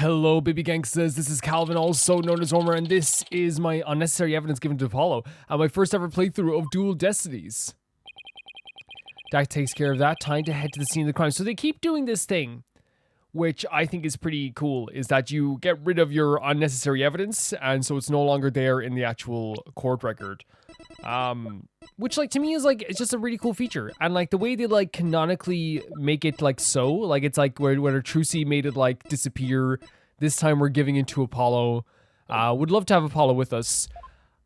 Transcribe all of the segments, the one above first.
Hello, baby gangsters. This is Calvin, also known as Norma, and this is my unnecessary evidence given to Apollo and my first ever playthrough of Dual Destinies. That takes care of that. Time to head to the scene of the crime. So they keep doing this thing, which I think is pretty cool, is that you get rid of your unnecessary evidence, and so it's no longer there in the actual court record. Which, like, to me is, like, it's just a really cool feature. And, like, the way they, like, canonically make it, like, so, like, it's like where Trucy made it, like, disappear. This time we're giving it to Apollo. Would love to have Apollo with us.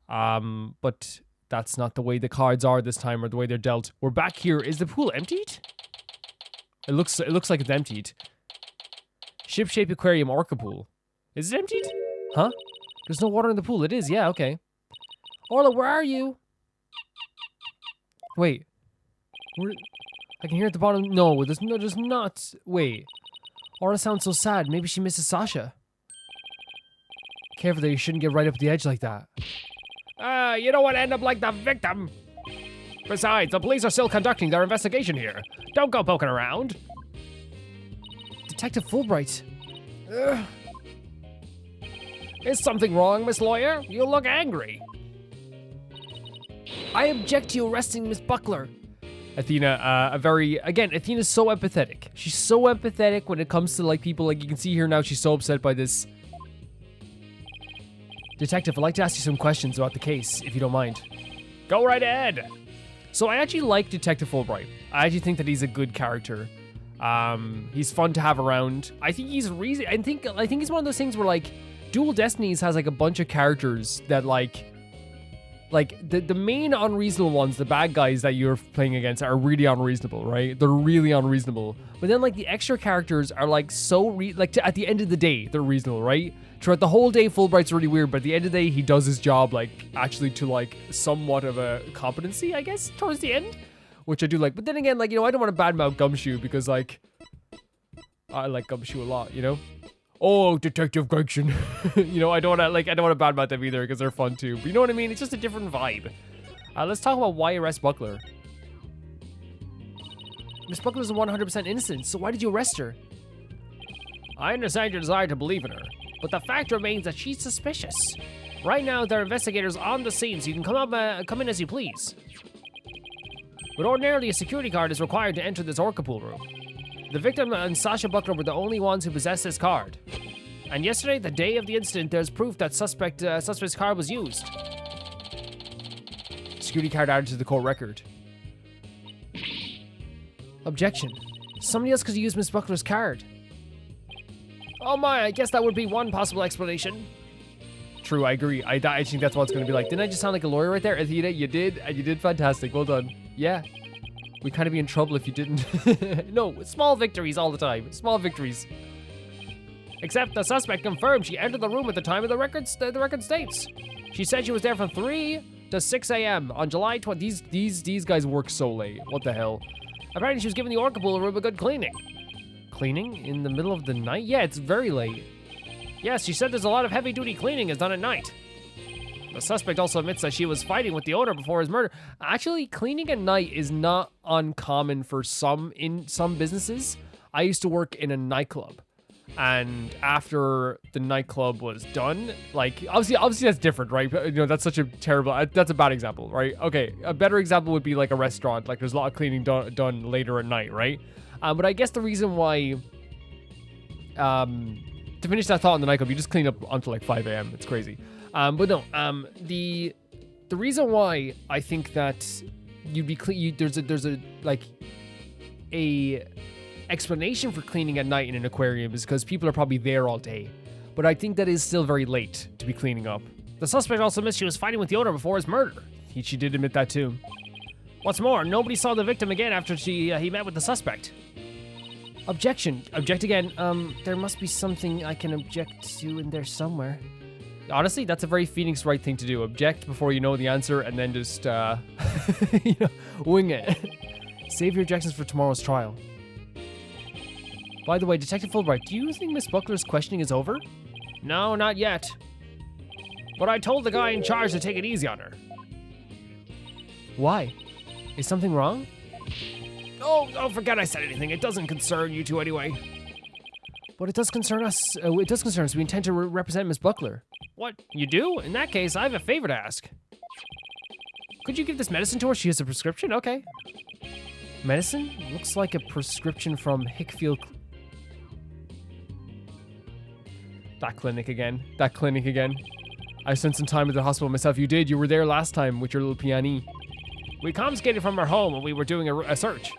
But that's not the way the cards are this time, or the way they're dealt. We're back here. Is the pool emptied? It looks like it's emptied. Ship-shaped aquarium Orca pool. Is it emptied? Huh? There's no water in the pool. It is, yeah, okay. Orla, where are you? Wait. I can hear at the bottom. No, there's not. Wait. Orla sounds so sad. Maybe she misses Sasha. Careful there, you shouldn't get right up the edge like that. You don't want to end up like the victim. Besides, the police are still conducting their investigation here. Don't go poking around. Detective Fulbright. Is something wrong, Miss Lawyer? You look angry. I object to you arresting Miss Buckler. Athena, Athena's so empathetic. She's so empathetic when it comes to, like, people. Like, you can see here now, she's so upset by this. Detective, I'd like to ask you some questions about the case, if you don't mind. Go right ahead. So I actually like Detective Fulbright. I actually think that he's a good character. He's fun to have around. I think he's I think he's one of those things where, like, Dual Destinies has, like, a bunch of characters that, like the main unreasonable ones, the bad guys that you're playing against, are really unreasonable, right? They're really unreasonable. But then, like, the extra characters are, like, so at the end of the day, they're reasonable, right? Throughout the whole day, Fulbright's really weird, but at the end of the day, he does his job, like, actually to, like, somewhat of a competency, I guess, towards the end, which I do like. But then again, like, you know, I don't want to badmouth Gumshoe because, like, I like Gumshoe a lot, you know? Oh, Detective Gregson. You know, I don't want to badmouth them either because they're fun too. But you know what I mean? It's just a different vibe. Let's talk about why arrest Buckler. Miss Buckler's 100% innocent, so why did you arrest her? I understand your desire to believe in her, but the fact remains that she's suspicious. Right now, there are investigators on the scene, so you can come in as you please. But ordinarily, a security card is required to enter this Orca pool room. The victim and Sasha Buckler were the only ones who possessed this card. And yesterday, the day of the incident, there's proof that suspect's card was used. Security card added to the court record. Objection. Somebody else could use Miss Buckler's card. Oh my, I guess that would be one possible explanation. True, I agree. I think that's what it's going to be like. Didn't I just sound like a lawyer right there? Athena, you did, and you did fantastic. Well done. Yeah. We'd kind of be in trouble if you didn't. No, small victories all the time. Small victories. Except the suspect confirmed she entered the room at the time of the record states. She said she was there from 3 to 6 a.m. on July 20. These guys work so late. What the hell? Apparently she was giving the Orca pool room a good cleaning. Cleaning? In the middle of the night? Yeah, it's very late. Yes, she said there's a lot of heavy-duty cleaning is done at night. The suspect also admits that she was fighting with the owner before his murder. Actually, cleaning at night is not uncommon in some businesses. I used to work in a nightclub, and after the nightclub was done, like, obviously that's different, right? You know, that's such a terrible, that's a bad example, right? Okay, a better example would be like a restaurant. Like, there's a lot of cleaning done later at night, right? But I guess the reason why, to finish that thought in the nightclub, you just clean up until like 5 a.m. It's crazy. But no, the reason why I think that you'd be there's a explanation for cleaning at night in an aquarium is because people are probably there all day. But I think that is still very late to be cleaning up. The suspect also admits she was fighting with the owner before his murder. She did admit that too. What's more, nobody saw the victim again after he met with the suspect. Objection. Object again. There must be something I can object to in there somewhere. Honestly, that's a very Phoenix Wright thing to do. Object before you know the answer and then just, you know, wing it. Save your objections for tomorrow's trial. By the way, Detective Fulbright, do you think Miss Buckler's questioning is over? No, not yet. But I told the guy in charge to take it easy on her. Why? Is something wrong? Oh, forget I said anything. It doesn't concern you two anyway. But it does concern us. It does concern us. We intend to represent Miss Buckler. What? You do? In that case, I have a favor to ask. Could you give this medicine to her? She has a prescription? Okay. Medicine? Looks like a prescription from Hickfield. That clinic again. That clinic again. I spent some time at the hospital myself. You did. You were there last time with your little piano. We confiscated from her home when we were doing a search.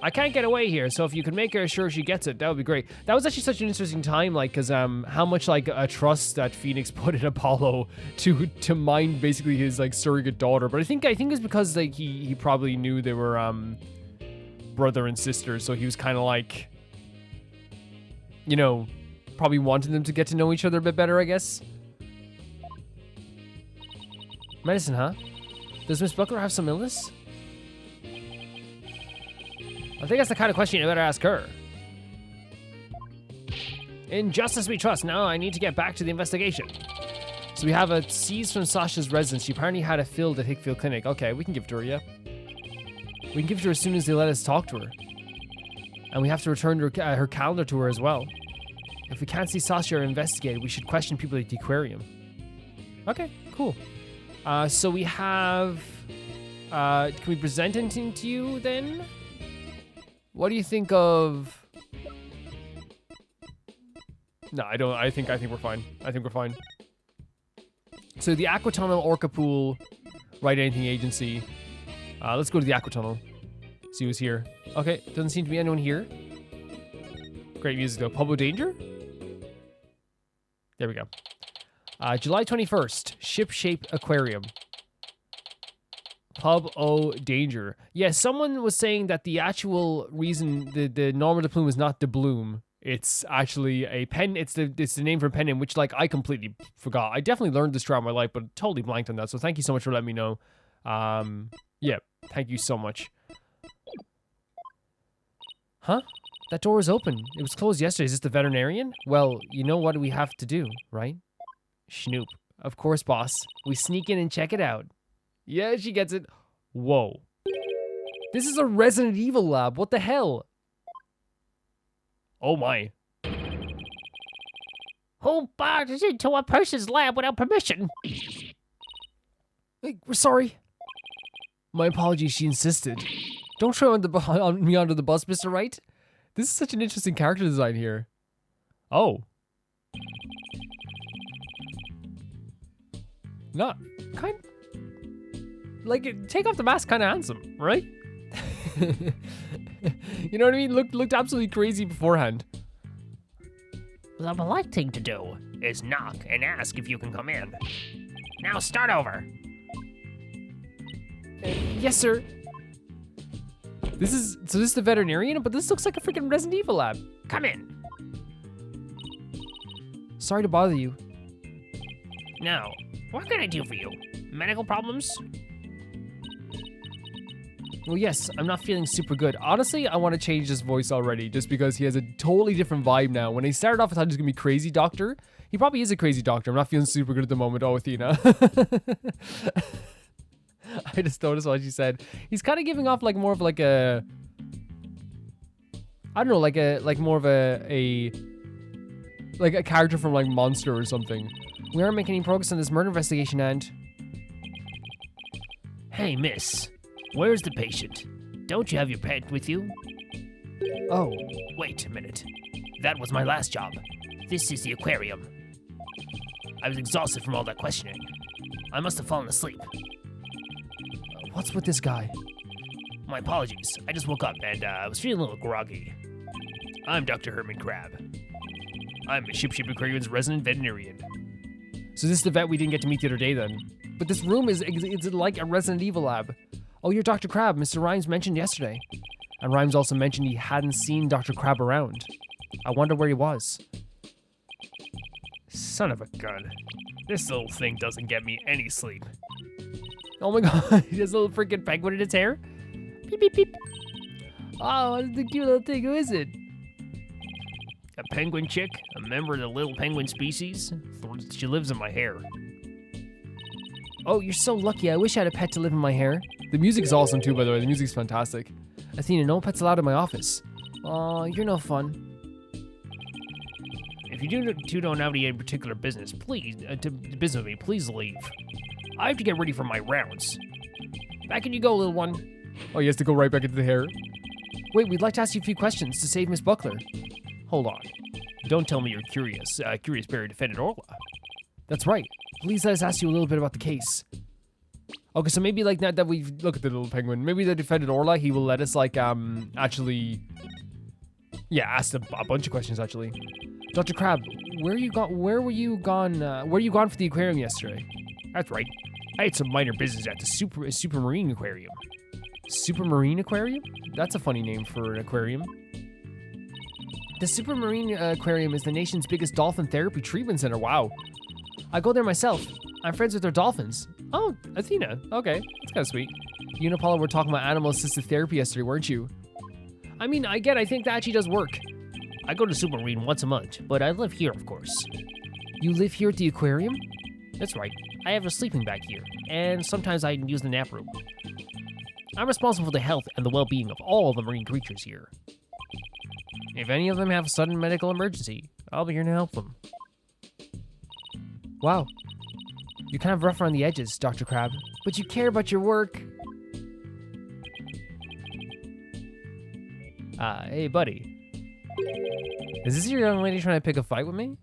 I can't get away here, so if you could make her sure she gets it, that would be great. That was actually such an interesting time, like, because how much like a trust that Phoenix put in Apollo to mind basically his like surrogate daughter. But I think it's because like he probably knew they were brother and sister, so he was kind of like, you know, probably wanted them to get to know each other a bit better, I guess. Medicine, huh? Does Miss Buckler have some illness? I think that's the kind of question you better ask her. In justice we trust. Now I need to get back to the investigation. So we have a seize from Sasha's residence. She apparently had it filled at Hickfield Clinic. Okay, we can give it to her, yeah. We can give it to her as soon as they let us talk to her. And we have to return her calendar to her as well. If we can't see Sasha or investigate, we should question people at the aquarium. Okay, cool. So we have... can we present anything to you then? What do you think of... No, I don't. I think we're fine. I think we're fine. So the Aquatunnel, Orca Pool, Wright Anything Agency. Let's go to the Aquatunnel. See who's here. Okay, doesn't seem to be anyone here. Great music though. Pub O' Danger? There we go. July 21st, Ship-Shaped Aquarium. Pub O' Danger. Yeah, someone was saying that the actual reason the Norma DePlume is not DePlume. It's actually a pen. It's the name for a pen name, which like I completely forgot. I definitely learned this throughout my life, but totally blanked on that. So thank you so much for letting me know. Yeah, thank you so much. Huh? That door is open. It was closed yesterday. Is this the veterinarian? Well, you know what we have to do, right? Schnoop. Of course, boss. We sneak in and check it out. Yeah, she gets it. Whoa. This is a Resident Evil lab. What the hell? Oh my. Who barges into a person's lab without permission? Hey, we're sorry. My apologies, she insisted. Don't throw me onto the bus, Mr. Wright. This is such an interesting character design here. Oh. Not kind. Like, take off the mask, kind of handsome, right? You know what I mean? Looked absolutely crazy beforehand. The polite thing to do is knock and ask if you can come in. Now start over. Yes, sir. This is the veterinarian, but this looks like a freaking Resident Evil lab. Come in. Sorry to bother you. Now, what can I do for you? Medical problems? Well, yes, I'm not feeling super good. Honestly, I want to change his voice already, just because he has a totally different vibe now. When he started off, I thought he was going to be crazy doctor. He probably is a crazy doctor. I'm not feeling super good at the moment. Oh, Athena. I just noticed what she said. He's kind of giving off like more of like a... I don't know, like more of a character from like Monster or something. We aren't making any progress on this murder investigation, and... Hey, miss. Where's the patient? Don't you have your pet with you? Oh. Wait a minute. That was my last job. This is the aquarium. I was exhausted from all that questioning. I must have fallen asleep. What's with this guy? My apologies. I just woke up and I was feeling a little groggy. I'm Dr. Herman Crab. I'm a Ship-Shaped Aquarium's resident veterinarian. So this is the vet we didn't get to meet the other day then. But this room is like a Resident Evil lab. Oh, you're Dr. Crab, Mr. Rhymes mentioned yesterday. And Rhymes also mentioned he hadn't seen Dr. Crab around. I wonder where he was. Son of a gun. This little thing doesn't get me any sleep. Oh my god, he has a little freaking penguin in its hair. Beep, beep, beep. Oh, what is the cute little thing? Who is it? A penguin chick, a member of the little penguin species. She lives in my hair. Oh, you're so lucky. I wish I had a pet to live in my hair. The music's awesome too, by the way. The music's fantastic. Athena, no pets allowed in my office. Oh, you're no fun. If you don't have any particular business, please, business with me, please leave. I have to get ready for my rounds. Back in you go, little one. Oh, he has to go right back into the hair. Wait, we'd like to ask you a few questions to save Miss Buckler. Hold on. Don't tell me you're curious. Curious Barry defended Orla. That's right. Please let us ask you a little bit about the case. Okay, so maybe like that we look at the little penguin. Maybe they defended Orla. He will let us like actually, yeah, ask a bunch of questions actually. Dr. Crab, where were you gone for the aquarium yesterday? That's right. I had some minor business at the Supermarine Aquarium. Supermarine Aquarium? That's a funny name for an aquarium. The Supermarine Aquarium is the nation's biggest dolphin therapy treatment center. Wow. I go there myself. I'm friends with their dolphins. Oh, Athena. Okay, that's kind of sweet. You and Apollo were talking about animal-assisted therapy yesterday, weren't you? I mean, I think that actually does work. I go to Supermarine once a month, but I live here, of course. You live here at the aquarium? That's right. I have a sleeping bag here, and sometimes I use the nap room. I'm responsible for the health and the well-being of all the marine creatures here. If any of them have a sudden medical emergency, I'll be here to help them. Wow. You're kind of rough around the edges, Dr. Crab, but you care about your work. Hey, buddy. Is this your young lady trying to pick a fight with me?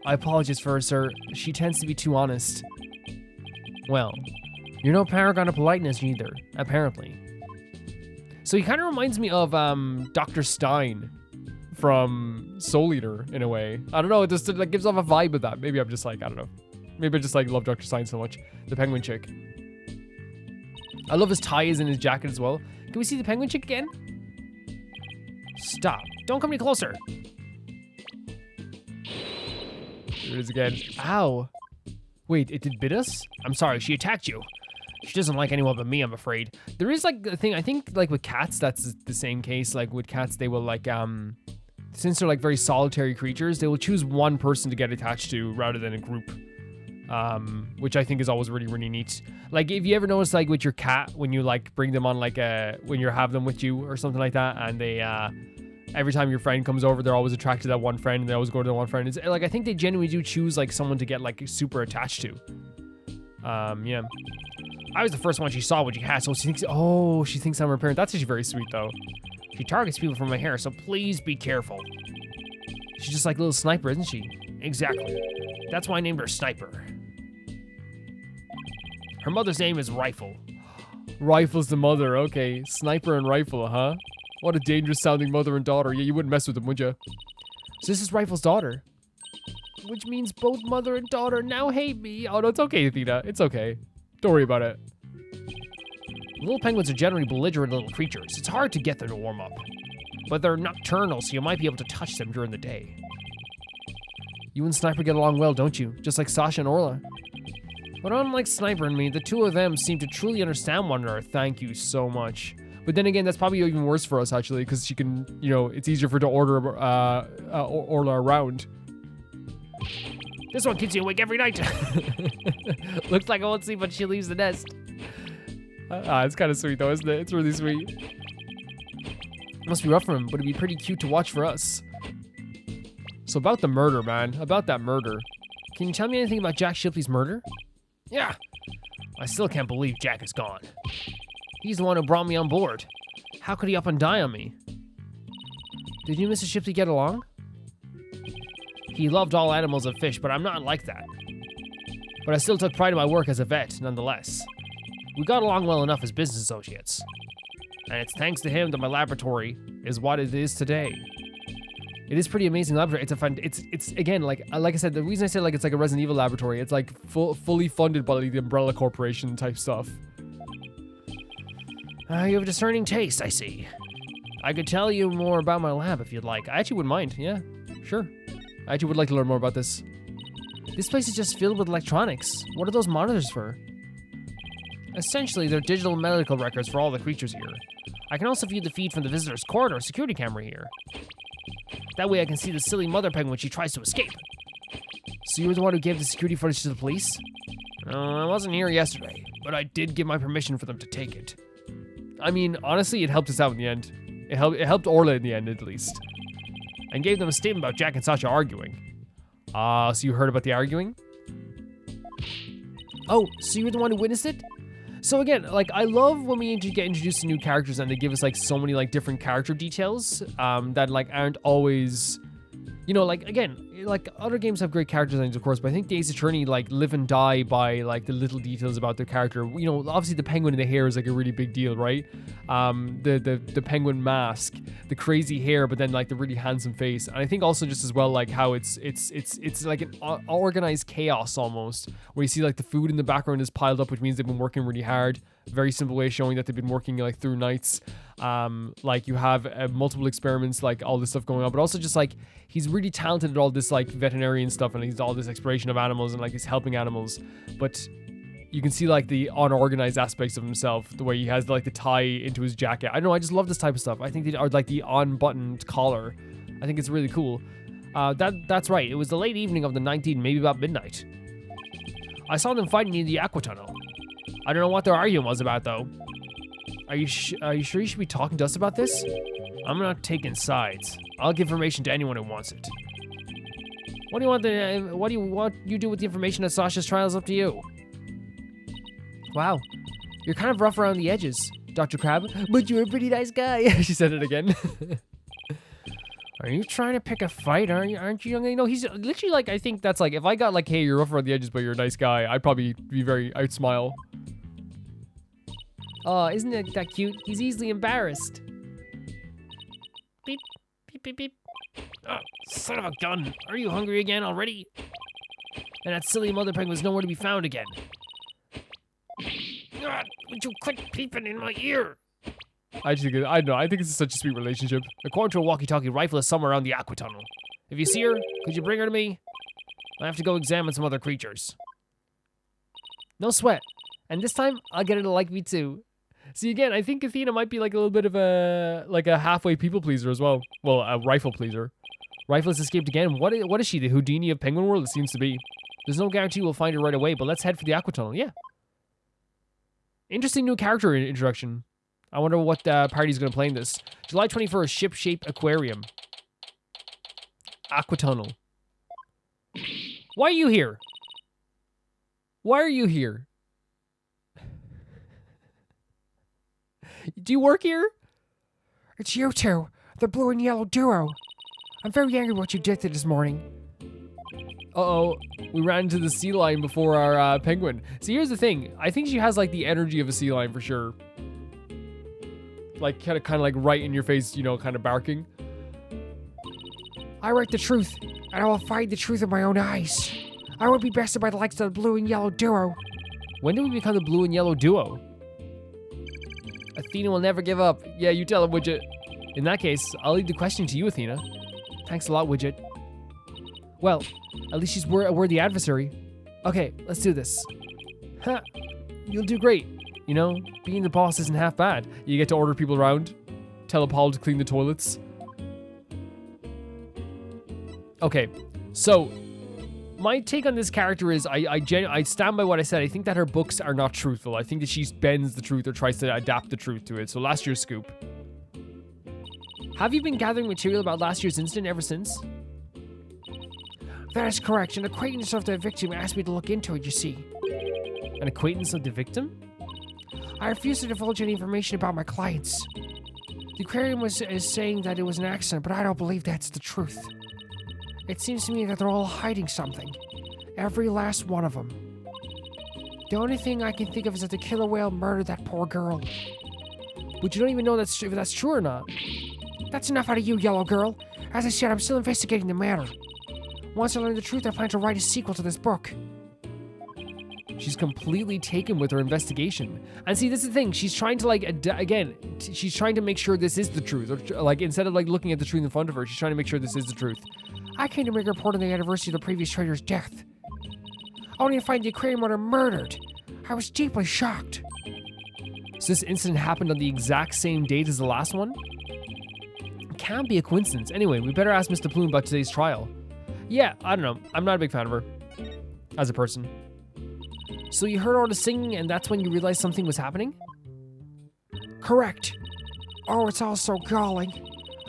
I apologize for her, sir. She tends to be too honest. Well, you're no paragon of politeness either, apparently. So he kind of reminds me of Dr. Stein from Soul Eater in a way. I don't know, it just like gives off a vibe of that. Maybe I'm just like, I don't know. Maybe I just like love Dr. Stein so much. The penguin chick. I love his ties and his jacket as well. Can we see the penguin chick again? Stop. Don't come any closer. There it is again. Ow. Wait, it did bit us? I'm sorry, she attacked you. She doesn't like anyone but me, I'm afraid. There is like a thing, I think like with cats, that's the same case. Like with cats, they will like, since they're like very solitary creatures, they will choose one person to get attached to rather than a group. Which I think is always really, really neat. Like if you ever notice like with your cat, when you like bring them on like when you have them with you or something like that, and they, every time your friend comes over, they're always attracted to that one friend and they always go to the one friend. It's like, I think they genuinely do choose like someone to get like super attached to. Yeah. I was the first one she saw when she had, so she thinks I'm her parent. That's actually very sweet though. She targets people for my hair, so please be careful. She's just like a little sniper, isn't she? Exactly. That's why I named her Sniper. Her mother's name is Rifle. Rifle's the mother, okay. Sniper and Rifle, huh? What a dangerous sounding mother and daughter. Yeah, you wouldn't mess with them, would you? So this is Rifle's daughter. Which means both mother and daughter now hate me. Oh no, it's okay, Athena. It's okay. Don't worry about it. Little penguins are generally belligerent little creatures. It's hard to get them to warm up. But they're nocturnal, so you might be able to touch them during the day. You and Sniper get along well, don't you? Just like Sasha and Orla. But unlike Sniper and me, the two of them seem to truly understand one another. Thank you so much. But then again, that's probably even worse for us, actually, because she can, you know, it's easier for her to order Orla around. This one keeps you awake every night. Looks like I won't sleep when she leaves the nest. It's kind of sweet, though, isn't it? It's really sweet. Must be rough for him, but it'd be pretty cute to watch for us. So about the murder, man. About that murder. Can you tell me anything about Jack Shipley's murder? Yeah. I still can't believe Jack is gone. He's the one who brought me on board. How could he up and die on me? Did you and Mrs. Shipley get along? He loved all animals and fish, but I'm not like that. But I still took pride in my work as a vet, nonetheless. We got along well enough as business associates. And it's thanks to him that my laboratory is what it is today. It is pretty amazing laboratory. It's again, like I said, the reason I said like it's like a Resident Evil laboratory, it's like fully funded by the Umbrella Corporation type stuff. You have a discerning taste, I see. I could tell you more about my lab if you'd like. I actually wouldn't mind, yeah, sure. I actually would like to learn more about this. This place is just filled with electronics. What are those monitors for? Essentially, they're digital medical records for all the creatures here. I can also view the feed from the visitor's corridor security camera here. That way I can see the silly mother penguin when she tries to escape. So you were the one who gave the security footage to the police? I wasn't here yesterday, but I did give my permission for them to take it. I mean, honestly, it helped us out in the end. It helped Orla in the end, at least. and gave them a statement about Jack and Sasha arguing. So you heard about the arguing? Oh, so you were the one who witnessed it? So again, like, I love when we get introduced to new characters and they give us, like, so many, like, different character details that, like, aren't always... You know, like, again, like, other games have great character designs, of course, but I think the Ace Attorney, like, live and die by, like, the little details about their character. You know, obviously the penguin in the hair is, like, a really big deal, right? The penguin mask, the crazy hair, but then, like, the really handsome face. And I think also just as well, like, how it's like an organized chaos almost, where you see, like, the food in the background is piled up, which means they've been working really hard. Very simple way showing that they've been working, like, through nights. Like, you have multiple experiments, like, all this stuff going on, but also just, like, he's really talented at all this, like, veterinarian stuff, and he's all this exploration of animals, and, like, he's helping animals, but you can see, like, the unorganized aspects of himself, the way he has, like, the tie into his jacket. I don't know, I just love this type of stuff. I think they are, like, the unbuttoned collar. I think it's really cool. That's right, it was the late evening of the 19th, maybe about midnight. I saw them fighting in the aqua tunnel. I don't know what their argument was about, though. Are you sure you should be talking to us about this? I'm not taking sides. I'll give information to anyone who wants it. What do you want you do with the information at Sasha's trial is up to you. Wow, you're kind of rough around the edges, Dr. Crab, but you're a pretty nice guy. She said it again. Are you trying to pick a fight? Aren't you young? You know, he's literally like, I think that's like, if I got like, hey, you're rough around the edges, but you're a nice guy, I'd probably be I'd smile. Oh, isn't it that cute? He's easily embarrassed. Beep, beep, beep, beep. Oh, son of a gun. Are you hungry again already? And that silly mother penguin's nowhere to be found again. God, would you quit peeping in my ear? I don't know. I think this is such a sweet relationship. According to a walkie-talkie, Rifle is somewhere around the aqua tunnel. If you see her, could you bring her to me? I have to go examine some other creatures. No sweat. And this time, I'll get her to like me too. See, again, I think Athena might be like a little bit of a halfway people pleaser as well. Well, a rifle pleaser. Rifle has escaped again. What is she, the Houdini of Penguin World? It seems to be. There's no guarantee we'll find her right away, but let's head for the aqua tunnel. Yeah. Interesting new character introduction. I wonder what party's going to play in this. July 21st, Ship-Shape Aquarium. Aqua tunnel. Why are you here? Why are you here? Do you work here? It's you two, the blue and yellow duo. I'm very angry what you did to this morning. Uh-oh, we ran into the sea lion before our penguin. See, here's the thing. I think she has like the energy of a sea lion for sure. Like kind of like right in your face, you know, kind of barking. I write the truth, and I will find the truth with my own eyes. I will be bested by the likes of the blue and yellow duo. When did we become the blue and yellow duo? Athena will never give up. Yeah, you tell him, Widget. In that case, I'll leave the question to you, Athena. Thanks a lot, Widget. Well, at least she's a worthy adversary. Okay, let's do this. Ha! You'll do great. You know, being the boss isn't half bad. You get to order people around, tell Apollo to clean the toilets. Okay, so my take on this character is I stand by what I said. I think that her books are not truthful. I think that she bends the truth or tries to adapt the truth to it. So last year's scoop. Have you been gathering material about last year's incident ever since? That is correct. An acquaintance of the victim asked me to look into it, you see. An acquaintance of the victim? I refuse to divulge any information about my clients. The aquarium is saying that it was an accident, but I don't believe that's the truth. It seems to me that they're all hiding something. Every last one of them. The only thing I can think of is that the killer whale murdered that poor girl. But you don't even know if that's true or not. That's enough out of you, yellow girl. As I said, I'm still investigating the matter. Once I learn the truth, I plan to write a sequel to this book. She's completely taken with her investigation. And see, this is the thing. She's trying to, like, again, she's trying to make sure this is the truth. Or, like, instead of, like, looking at the truth in front of her, she's trying to make sure this is the truth. I came to make a report on the anniversary of the previous trader's death. Only to find the aquarium owner murdered. I was deeply shocked. So this incident happened on the exact same date as the last one? It can't be a coincidence. Anyway, we better ask Miss DePlume about today's trial. Yeah, I don't know. I'm not a big fan of her. As a person. So you heard Orla singing and that's when you realized something was happening? Correct. Oh, it's all so galling.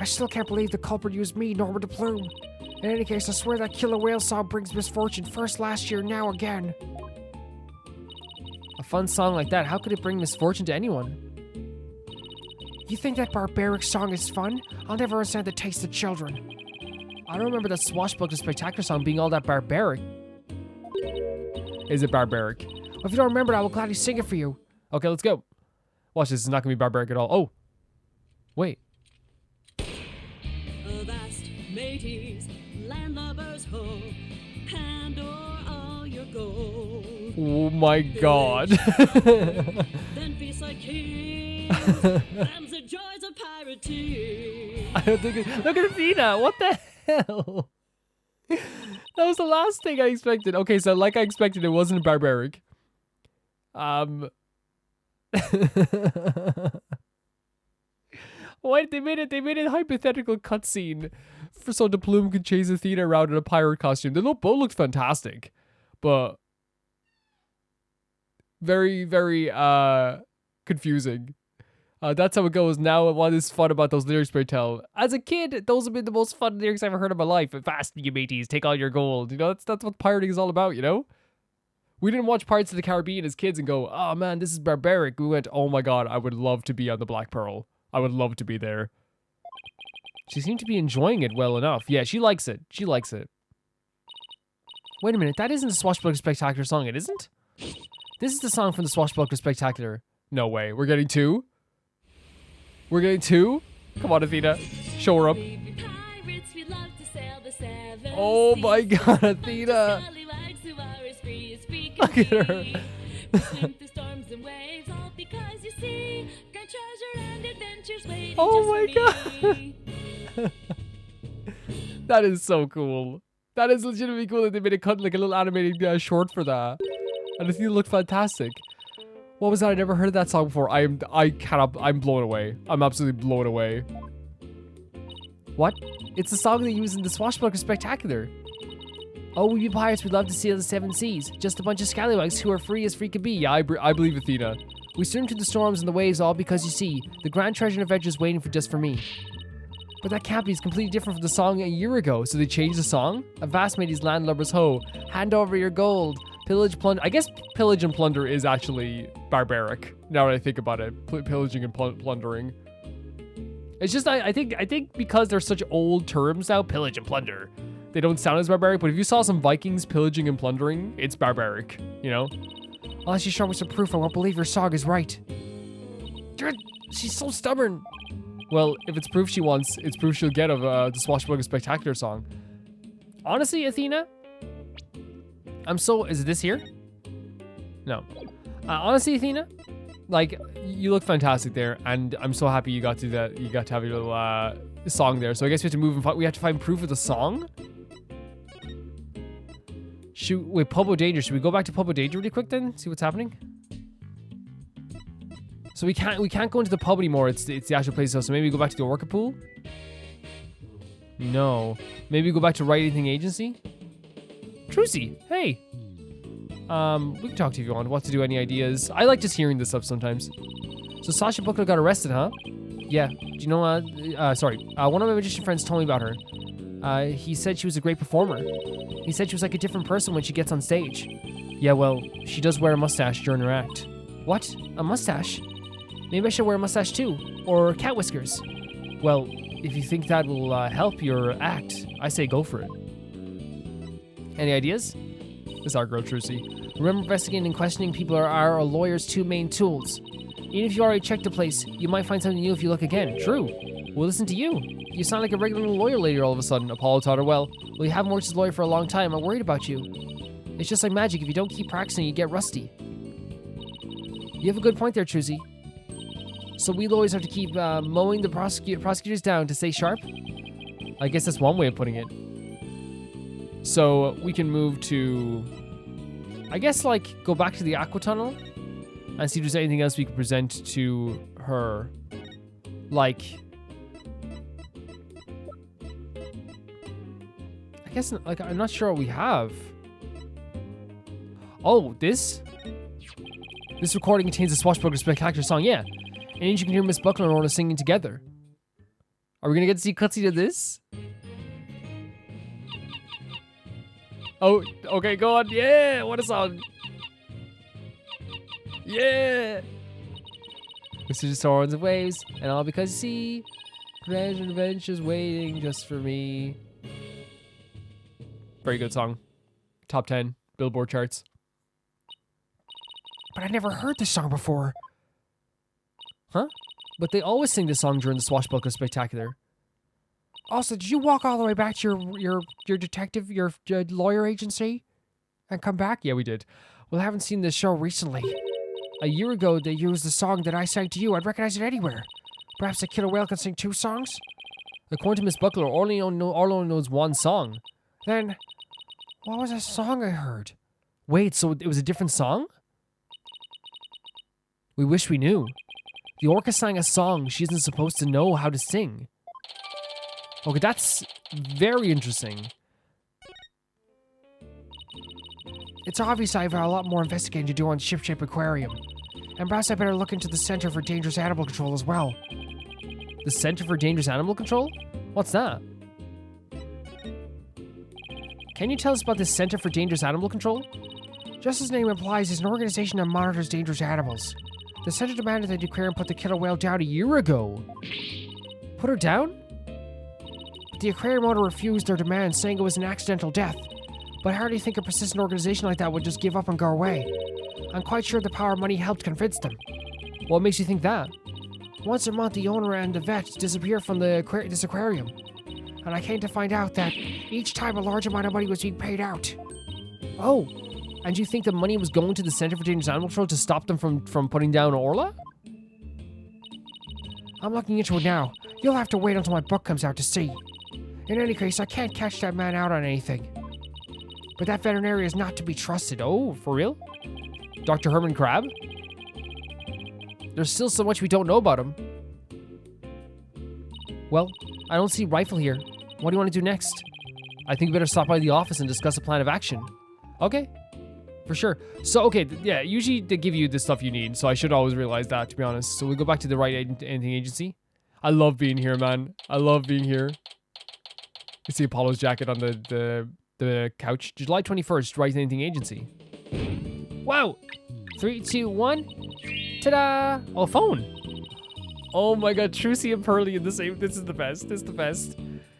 I still can't believe the culprit used me, Norma DePlume. In any case, I swear that killer whale song brings misfortune. First last year, now again. A fun song like that, how could it bring misfortune to anyone? You think that barbaric song is fun? I'll never understand the taste of children. I don't remember that Swashbuckler Spectacular song being all that barbaric. Is it barbaric? Well, if you don't remember it, I will gladly sing it for you. Okay, let's go. Watch this, it's not gonna be barbaric at all. Oh. Wait. Avast, mateys, landlubbers ho, hand o'er all your gold. Oh my god. Then feast like kings, them's the joys of piracy. I don't think it, look at Athena, what the hell? That was the last thing I expected. Okay, so like I expected, it wasn't barbaric. Why they made it hypothetical cutscene for so DePlume could chase Athena around in a pirate costume. They both looked fantastic, but very, very confusing. That's how it goes. Now what is fun about those lyrics, pray tell? As a kid, those have been the most fun lyrics I've ever heard in my life. Fast, you mateys, take all your gold. You know, that's what pirating is all about, you know? We didn't watch Pirates of the Caribbean as kids and go, oh man, this is barbaric. We went, oh my god, I would love to be on the Black Pearl. I would love to be there. She seemed to be enjoying it well enough. Yeah, she likes it. She likes it. Wait a minute, that isn't the Swashbuckler Spectacular song, it isn't? This is the song from the Swashbuckler Spectacular. No way, we're getting two? We're getting two? Come on, Athena. Show her up. Oh my god, Athena. Look at her. Oh my god. That is so cool. That is legitimately cool that they made a cut, like a little animated short for that. And Athena looked fantastic. What was that? I never heard of that song before. I'm blown away. I'm absolutely blown away. What? It's the song they use in the Swashbuckler Spectacular. Oh, we pirates, we'd love to sail the seven seas. Just a bunch of scallywags who are free as free could be. Yeah, I believe Athena. We swim through the storms and the waves all because you see, the grand treasure and adventure is waiting for just for me. But that can't be. It's completely different from the song a year ago. So they changed the song? A vast mateys landlubbers ho. Hand over your gold. Pillage, plunder. I guess pillage and plunder is actually barbaric. Now that I think about it, pillaging and plundering. It's just I think because they're such old terms now, pillage and plunder, they don't sound as barbaric. But if you saw some Vikings pillaging and plundering, it's barbaric. You know. Unless you show me some proof, I won't believe your song is right. She's so stubborn. Well, if it's proof she wants, it's proof she'll get of the Swashbuckler Spectacular song. Honestly, Athena, is it this here? No. Honestly, Athena, like, you look fantastic there, and I'm so happy you got to have your little song there. So I guess we have to move and we have to find proof of the song. Wait, Pubbo Danger. Should we go back to Pubbo Danger really quick then? See what's happening? So we can't go into the pub anymore. It's the actual place. So maybe we go back to the Orca pool. No. Maybe go back to Wright Anything Agency. Trucy, hey. We can talk to you if you want. What to do? Any ideas? I like just hearing this stuff sometimes. So Sasha Buckler got arrested, huh? Yeah. Do you know? One of my magician friends told me about her. He said she was a great performer. He said she was like a different person when she gets on stage. Yeah, well, she does wear a mustache during her act. What? A mustache? Maybe I should wear a mustache too, or cat whiskers. Well, if you think that will help your act, I say go for it. Any ideas? This is our girl, Trucy. Remember, investigating and questioning people are a lawyer's two main tools. Even if you already checked a place, you might find something new if you look again. True. We'll listen to you. You sound like a regular lawyer lady all of a sudden, Apollo taught her well. Well, you haven't worked as a lawyer for a long time. I'm worried about you. It's just like magic. If you don't keep practicing, you get rusty. You have a good point there, Trucy. So we lawyers have to keep mowing the prosecutors down to stay sharp? I guess that's one way of putting it. So we can move to, I guess, like, go back to the Aqua Tunnel and see if there's anything else we can present to her. Like, I guess, like, I'm not sure what we have. Oh, this recording contains a Swashbuckler Spectacular song, yeah. And you can hear Miss Buckler and Orla singing together. Are we gonna get to see cutscene of this? Oh, okay, go on. Yeah, what a song. Yeah. This is just horns and waves, and all because you see, grand adventures waiting just for me. Very good song. Top 10 Billboard charts. But I never heard this song before. Huh? But they always sing this song during the Swashbuckler Spectacular. Also, did you walk all the way back to your detective, your lawyer agency, and come back? Yeah, we did. Well, I haven't seen this show recently. A year ago, they used the song that I sang to you. I'd recognize it anywhere. Perhaps a killer whale can sing 2 songs? According to Miss Buckler, Orla only knows 1 song. Then, what was that song I heard? Wait, so it was a different song? We wish we knew. The Orca sang a song she isn't supposed to know how to sing. Okay, that's very interesting. It's obvious I have a lot more investigating to do on Ship Shape Aquarium. And perhaps I better look into the Center for Dangerous Animal Control as well. The Center for Dangerous Animal Control? What's that? Can you tell us about the Center for Dangerous Animal Control? Just as the name implies, it's an organization that monitors dangerous animals. The center demanded that the aquarium put the killer whale down a year ago. Put her down? The aquarium owner refused their demand, saying it was an accidental death. But I hardly think a persistent organization like that would just give up and go away. I'm quite sure the power of money helped convince them. What makes you think that? Once a month, the owner and the vet disappear from this aquarium. And I came to find out that each time a large amount of money was being paid out. Oh, and you think the money was going to the Center for Dangerous Animal Control to stop them from putting down Orla? I'm looking into it now. You'll have to wait until my book comes out to see. In any case, I can't catch that man out on anything. But that veterinarian is not to be trusted. Oh, for real? Dr. Herman Crab? There's still so much we don't know about him. Well, I don't see Rifle here. What do you want to do next? I think we better stop by the office and discuss a plan of action. Okay, for sure. So, okay, yeah, usually they give you the stuff you need, so I should always realize that, to be honest. So we go back to the Wright Anything Agency. I love being here, man. I love being here. You see Apollo's jacket on the couch. July 21st, Wright Anything Agency. Wow! 3, 2, 1. Ta-da! Oh, phone. Oh my god, Trucy and Pearly in the same. This is the best. This is the best.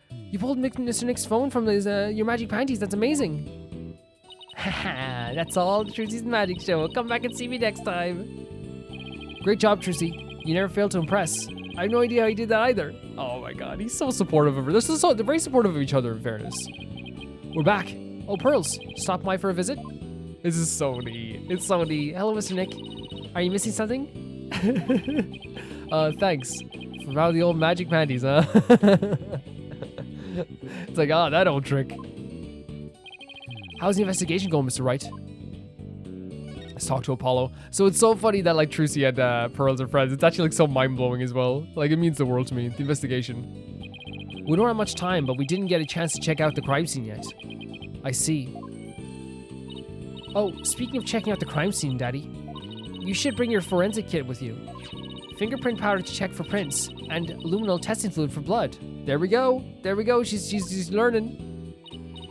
You pulled Mr. Nick's phone from his, your magic panties. That's amazing. Haha, that's all Trucy's magic show. Come back and see me next time. Great job, Trucy. You never failed to impress. I have no idea how you did that either. Oh my god, he's so supportive of her. They're very supportive of each other, in fairness. We're back. Oh, Pearls, stop by for a visit? This is so neat. It's so neat. Hello, Mr. Nick. Are you missing something? Thanks. For all the old magic panties, huh? It's like, oh, that old trick. How's the investigation going, Mr. Wright? Let's talk to Apollo. So it's so funny that like Trucy and Pearls are friends. It's actually like so mind-blowing as well. Like it means the world to me, the investigation. We don't have much time, but we didn't get a chance to check out the crime scene yet. I see. Oh, speaking of checking out the crime scene, Daddy, you should bring your forensic kit with you. Fingerprint powder to check for prints, and luminal testing fluid for blood. There we go. There we go. She's learning.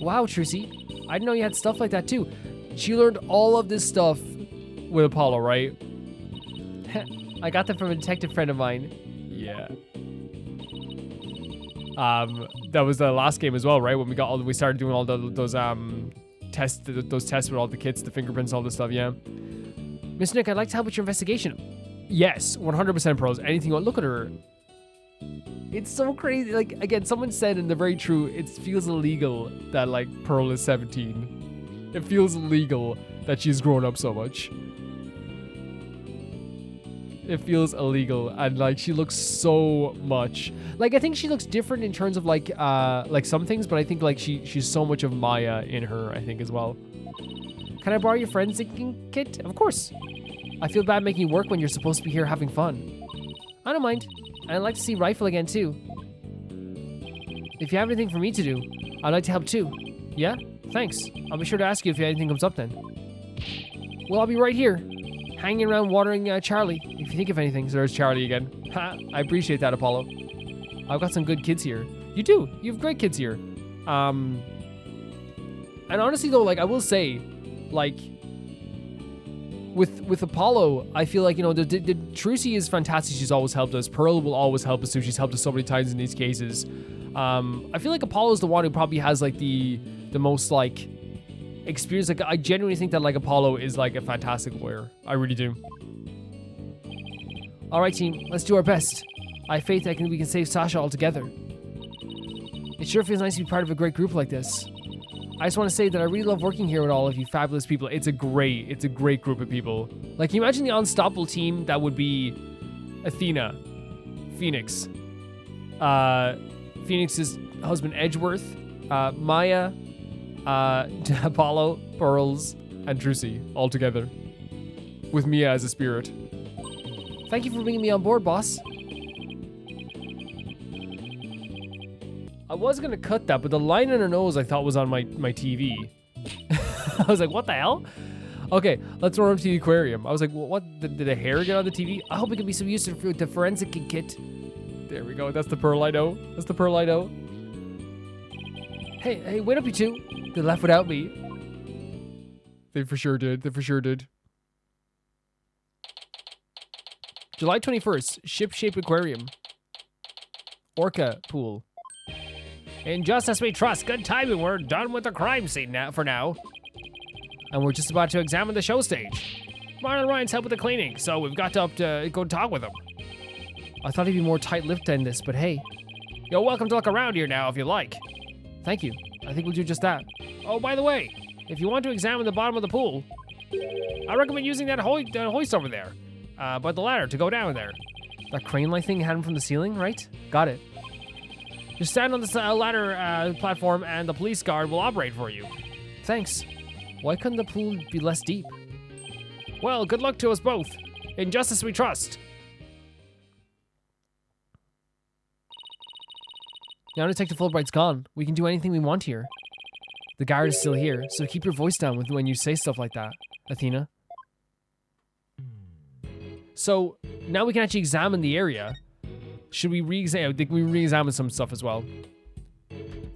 Wow, Trucy. I didn't know you had stuff like that too. She learned all of this stuff with Apollo, right? I got them from a detective friend of mine. Yeah. That was the last game as well, right? When we started doing all those tests with all the kits, the fingerprints, all this stuff. Yeah. Miss Nick, I'd like to help with your investigation. Yes, 100% Pearls. Anything you want. Look at her. It's so crazy. Like, again, someone said, and they're very true, it feels illegal that, like, Pearl is 17. It feels illegal that she's grown up so much. It feels illegal, and, like, she looks so much. Like, I think she looks different in terms of, like some things, but I think, like, she's so much of Maya in her, I think, as well. Can I borrow your forensic kit? Of course. I feel bad making you work when you're supposed to be here having fun. I don't mind. And I'd like to see Rifle again, too. If you have anything for me to do, I'd like to help, too. Yeah? Thanks. I'll be sure to ask you if anything comes up then. Well, I'll be right here, hanging around watering Charlie, if you think of anything. So there's Charlie again. Ha! I appreciate that, Apollo. I've got some good kids here. You do. You have great kids here. And honestly though, like I will say, like with Apollo, I feel like, you know, the Trucy is fantastic. She's always helped us. Pearl will always help us too. She's helped us so many times in these cases. I feel like Apollo's the one who probably has like the most like experience. Like I genuinely think that like Apollo is like a fantastic lawyer. I really do. All right, team, let's do our best. I have faith that we can save Sasha altogether. It sure feels nice to be part of a great group like this. I just want to say that I really love working here with all of you fabulous people. It's a great group of people. Like, can you imagine the unstoppable team that would be Athena, Phoenix, Phoenix's husband Edgeworth, Maya, Apollo, Pearls, and Trucy all together, with Mia as a spirit. Thank you for bringing me on board, boss. I was gonna cut that, but the line in her nose I thought was on my TV. I was like, what the hell? Okay, let's run up to the aquarium. I was like, well, what? Did the hair get on the TV? I hope it can be some use to the forensic kit. There we go. That's the Pearl I know. That's the Pearl I know. Hey, wait up, you two. They left without me. They for sure did. They for sure did. July 21st, ship-shaped aquarium. Orca pool. In Justice We Trust, good timing. We're done with the crime scene now, for now. And we're just about to examine the show stage. Marlon and Ryan's help with the cleaning, so we've got to go talk with him. I thought he'd be more tight-lipped than this, but hey. You're welcome to look around here now if you like. Thank you. I think we'll do just that. Oh, by the way, if you want to examine the bottom of the pool, I recommend using that hoist over there, by the ladder to go down there. That crane-like thing hanging from the ceiling, right? Got it. Just stand on the ladder platform and the police guard will operate for you. Thanks. Why couldn't the pool be less deep? Well, good luck to us both. In Justice We Trust. Now Detective Fulbright's gone. We can do anything we want here. The guard is still here, so keep your voice down when you say stuff like that, Athena. So, now we can actually examine the area. Should we re-examine some stuff as well?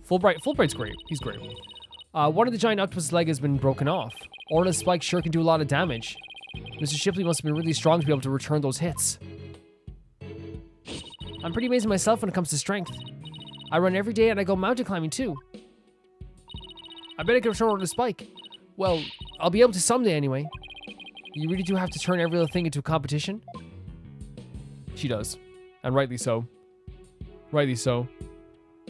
Fulbright's great. He's great. One of the giant octopus leg has been broken off. Orla's spike sure can do a lot of damage. Mr. Shipley must have been really strong to be able to return those hits. I'm pretty amazing myself when it comes to strength. I run every day and I go mountain climbing too. I bet I can return Orla's spike. Well, I'll be able to someday anyway. You really do have to turn every little thing into a competition? She does. And rightly so. Rightly so.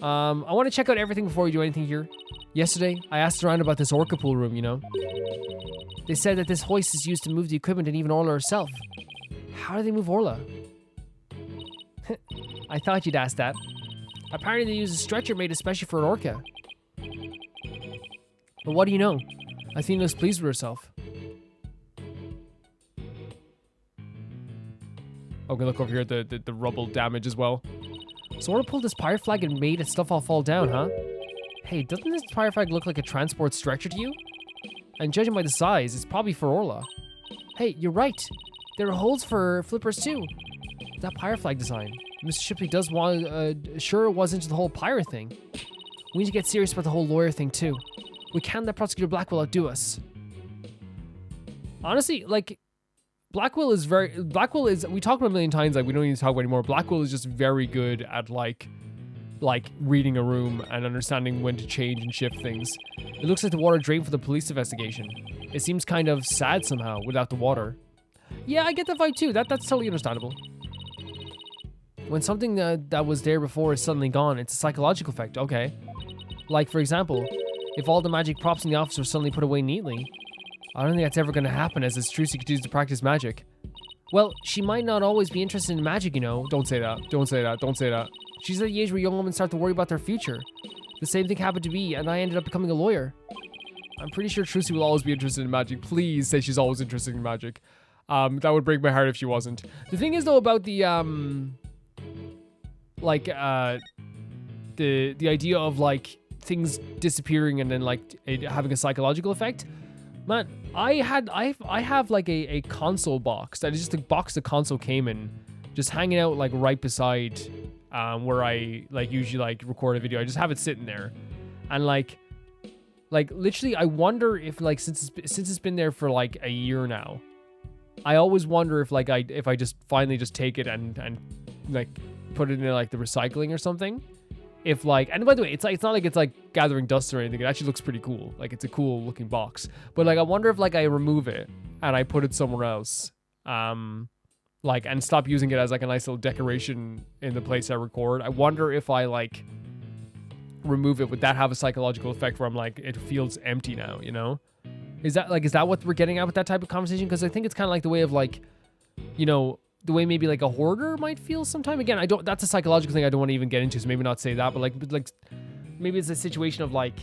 I want to check out everything before we do anything here. Yesterday, I asked around about this Orca pool room, you know. They said that this hoist is used to move the equipment and even Orla herself. How do they move Orla? I thought you'd ask that. Apparently they use a stretcher made especially for an Orca. But what do you know? Athena's pleased with herself. Okay, look over here at the rubble damage as well. So Orla pulled this pirate flag and made its stuff all fall down, huh? Hey, doesn't this pirate flag look like a transport stretcher to you? And judging by the size, it's probably for Orla. Hey, you're right. There are holes for flippers too. That pirate flag design. Mr. Shipley does want, sure was into the whole pirate thing. We need to get serious about the whole lawyer thing too. We can't let Prosecutor Blackwell outdo us. Honestly, like, Blackwell is, we talked about a million times, like, we don't need to talk about it anymore. Blackwell is just very good at, like reading a room and understanding when to change and shift things. It looks like the water drained for the police investigation. It seems kind of sad somehow without the water. Yeah, I get that vibe too. That's totally understandable. When something that was there before is suddenly gone, it's a psychological effect. Okay. Like, for example, if all the magic props in the office were suddenly put away neatly. I don't think that's ever going to happen as Trucy continues to practice magic. Well, she might not always be interested in magic, you know. Don't say that. Don't say that. Don't say that. She's at the age where young women start to worry about their future. The same thing happened to me, and I ended up becoming a lawyer. I'm pretty sure Trucy will always be interested in magic. Please say she's always interested in magic. That would break my heart if she wasn't. The thing is, though, about the, the idea of, like, things disappearing and then, like, having a psychological effect. Man, I have like a console box that is just the box the console came in just hanging out like right beside where I like usually like record a video. I just have it sitting there, and like literally, I wonder if like since it's been there for like a year now, I always wonder if like if I just finally just take it and like put it in like the recycling or something. If like, and by the way, it's not like it's like gathering dust or anything. It actually looks pretty cool. Like it's a cool looking box. But like I wonder if like I remove it and I put it somewhere else, like and stop using it as like a nice little decoration in the place I record. I wonder if I like remove it, would that have a psychological effect where I'm like it feels empty now, you know? Is that what we're getting at with that type of conversation? Because I think it's kind of like the way of like, you know, the way maybe like a hoarder might feel sometime. Again, that's a psychological thing I don't want to even get into, so maybe not say that, but like maybe it's a situation of like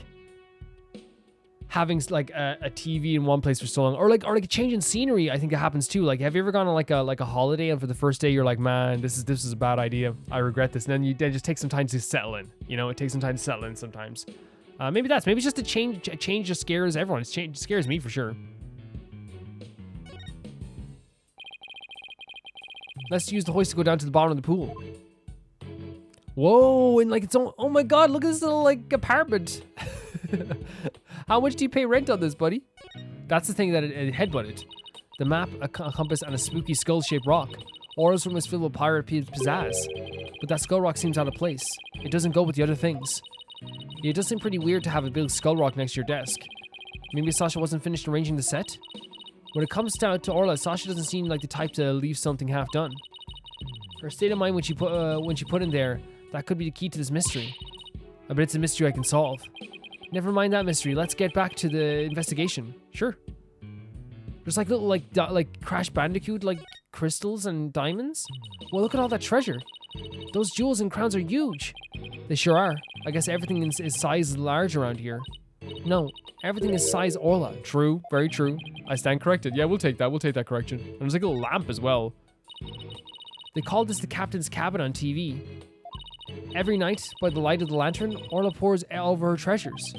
having like a TV in one place for so long, or like a change in scenery. I think it happens too. Like, have you ever gone on like a holiday and for the first day you're like, man, this is a bad idea. I regret this. And then just take some time to settle in. You know, it takes some time to settle in sometimes. Maybe it's just a change. A change just scares everyone. It scares me for sure. Let's use the hoist to go down to the bottom of the pool. Whoa, and like oh my god, look at this little like apartment. How much do you pay rent on this, buddy? That's the thing that it headbutted. The map, a compass, and a spooky skull-shaped rock. Orla's room is filled with pirate pizzazz. But that skull rock seems out of place. It doesn't go with the other things. It does seem pretty weird to have a big skull rock next to your desk. Maybe Sasha wasn't finished arranging the set? When it comes down to Orla, Sasha doesn't seem like the type to leave something half done. Her state of mind when she put in there, that could be the key to this mystery. I bet it's a mystery I can solve. Never mind that mystery. Let's get back to the investigation. Sure. There's like little like Crash Bandicoot like crystals and diamonds. Well, look at all that treasure. Those jewels and crowns are huge. They sure are. I guess everything is size large around here. No, everything is size Orla. True, very true. I stand corrected. Yeah, we'll take that. We'll take that correction. And there's like a little lamp as well. They called this the captain's cabin on TV. Every night, by the light of the lantern, Orla pours over her treasures.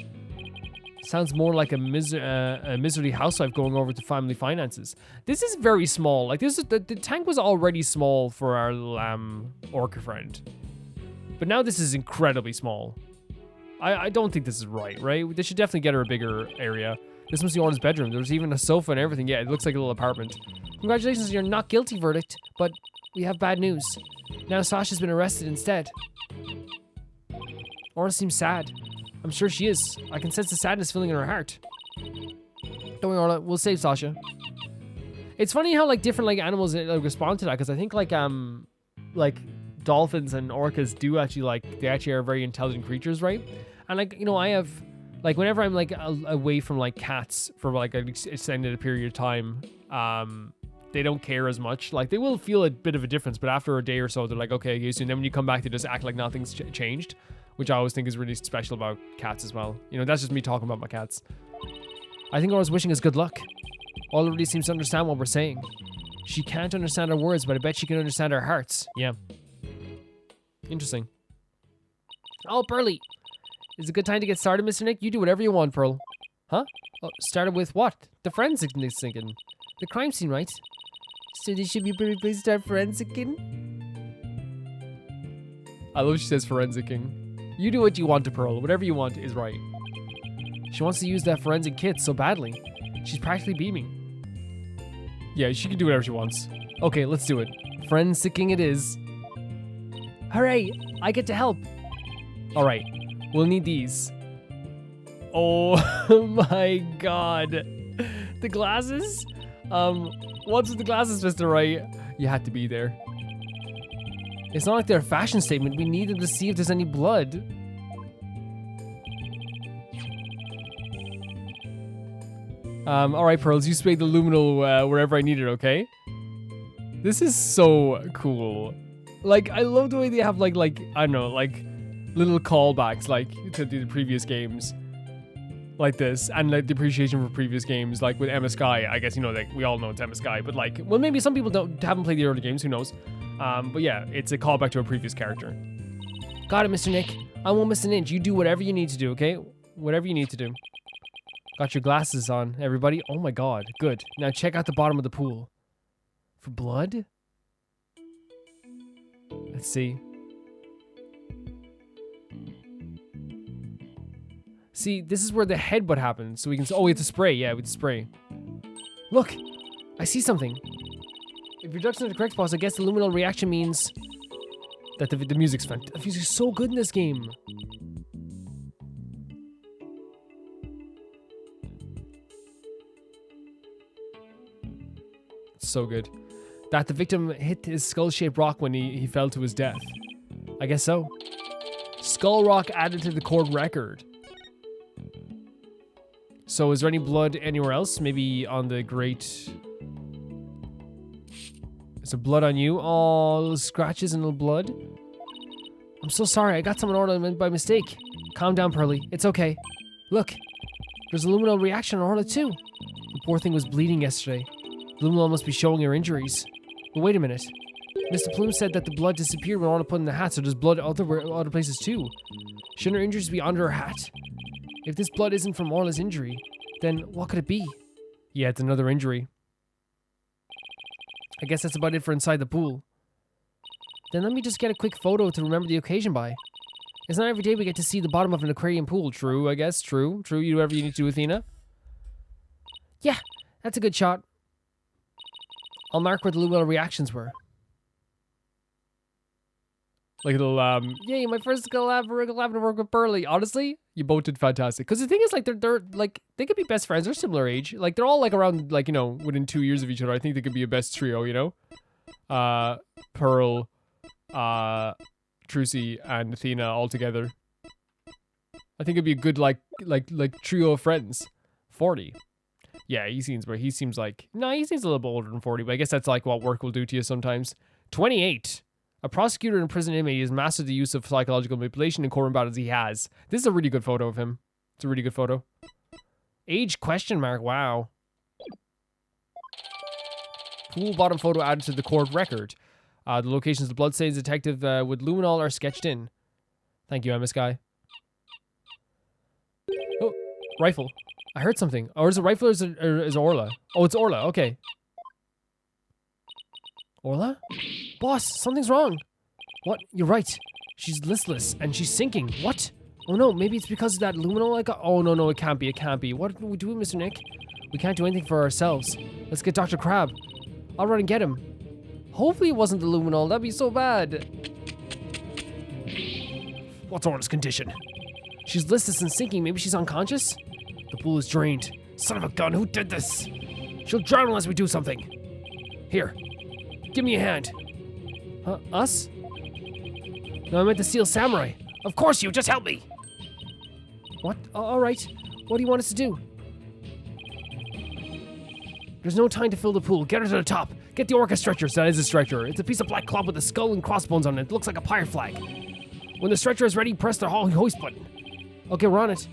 Sounds more like a miserly housewife going over to family finances. This is very small. Like the tank was already small for our orca friend, but now this is incredibly small. I don't think this is right? They should definitely get her a bigger area. This must be Orla's bedroom. There's even a sofa and everything. Yeah, it looks like a little apartment. Congratulations on your not guilty verdict, but we have bad news. Now Sasha's been arrested instead. Orla seems sad. I'm sure she is. I can sense the sadness filling in her heart. Don't worry, Orla. We'll save Sasha. It's funny how like different like animals respond to that, because I think like dolphins and orcas do actually they actually are very intelligent creatures, right? And like, you know, I have like whenever I'm like away from like cats for like an extended period of time, they don't care as much. Like they will feel a bit of a difference, but after a day or so, they're like, okay, so then when you come back, they just act like nothing's changed, which I always think is really special about cats as well. You know, that's just me talking about my cats. I think Orla's wishing us good luck. Orla really seems to understand what we're saying. She can't understand our words, but I bet she can understand our hearts. Yeah. Interesting. Oh, Pearly. Is it a good time to get started, Mr. Nick? You do whatever you want, Pearl. Huh? Oh, started with what? The forensicking. The crime scene, right? So they should be pretty please start forensicking? I love she says forensicking. You do what you want to Pearl. Whatever you want is right. She wants to use that forensic kit so badly. She's practically beaming. Yeah, she can do whatever she wants. Okay, let's do it. Forensicking it is. Hooray! I get to help. Alright, we'll need these. Oh my god. The glasses? What's with the glasses, Mr. Wright? You had to be there. It's not like they're a fashion statement. We need them to see if there's any blood. Alright, Pearls, you spray the luminal wherever I need it, okay? This is so cool. Like, I love the way they have, like, I don't know, like, little callbacks, like, to the previous games. Like this, and, like, the appreciation for previous games, like, with Emma Sky. I guess, you know, like, we all know it's Emma Sky, but, like, well, maybe some people haven't played the early games, who knows? But yeah, it's a callback to a previous character. Got it, Mr. Nick. I won't miss an inch. You do whatever you need to do, okay? Whatever you need to do. Got your glasses on, everybody. Oh my god, good. Now check out the bottom of the pool. For blood? Let's see. See, this is where the headbutt happens. So we can... Oh, we have to spray. Yeah, we have to spray. Look! I see something. If your duck's in the correct spot, I guess the luminol reaction means that the music's fantastic. The music's so good in this game. It's so good. That the victim hit his skull-shaped rock when he fell to his death. I guess so. Skull rock added to the court record. So is there any blood anywhere else? Maybe on the great... Is there blood on you? Oh, little scratches and little blood. I'm so sorry. I got someone Orla by mistake. Calm down, Pearly. It's okay. Look. There's a luminol reaction on Orla too. The poor thing was bleeding yesterday. Luminol must be showing her injuries. But wait a minute. Mr. Plume said that the blood disappeared when Orla put in the hat, so there's blood other places too. Shouldn't her injuries be under her hat? If this blood isn't from Orla's injury, then what could it be? Yeah, it's another injury. I guess that's about it for inside the pool. Then let me just get a quick photo to remember the occasion by. It's not every day we get to see the bottom of an aquarium pool. True, I guess. True. True, you do whatever you need to do, Athena. Yeah, that's a good shot. I'll mark where the luminol reactions were. Like a little, yay, my first collab to work with Burley. Honestly, you both did fantastic. Because the thing is, like, they're like, they could be best friends. They're similar age. Like, they're all, like, around, like, you know, within 2 years of each other. I think they could be a best trio, you know? Pearl, Trucy, and Athena all together. I think it'd be a good, like trio of friends. 40. Yeah, he seems like, no, he seems a little bit older than 40, but I guess that's, like, what work will do to you sometimes. 28. A prosecutor and prison inmate has mastered the use of psychological manipulation in courtroom battles he has. This is a really good photo of him. It's a really good photo. Age question mark. Wow. Pool bottom photo added to the court record. The locations of the bloodstains detective with luminol are sketched in. Thank you, MS Guy. Oh, rifle. I heard something. Or is it rifle or is it Orla? Oh, it's Orla. Okay. Orla? Boss, something's wrong. What? You're right. She's listless and she's sinking. What? Oh no, maybe it's because of that luminol I got. Oh no, it can't be. It can't be. What are we doing, Mr. Nick? We can't do anything for ourselves. Let's get Dr. Crab. I'll run and get him. Hopefully it wasn't the luminol. That'd be so bad. What's Orla's condition? She's listless and sinking. Maybe she's unconscious? The pool is drained. Son of a gun, who did this? She'll drown unless we do something. Here. Give me a hand. Huh? Us? No, I meant the Seal Samurai. Of course you, just help me. What? Alright. What do you want us to do? There's no time to fill the pool. Get her to the top. Get the Orca stretcher. That is a stretcher. It's a piece of black cloth with a skull and crossbones on it. It looks like a pirate flag. When the stretcher is ready, press the hoist button. Okay, we're on it.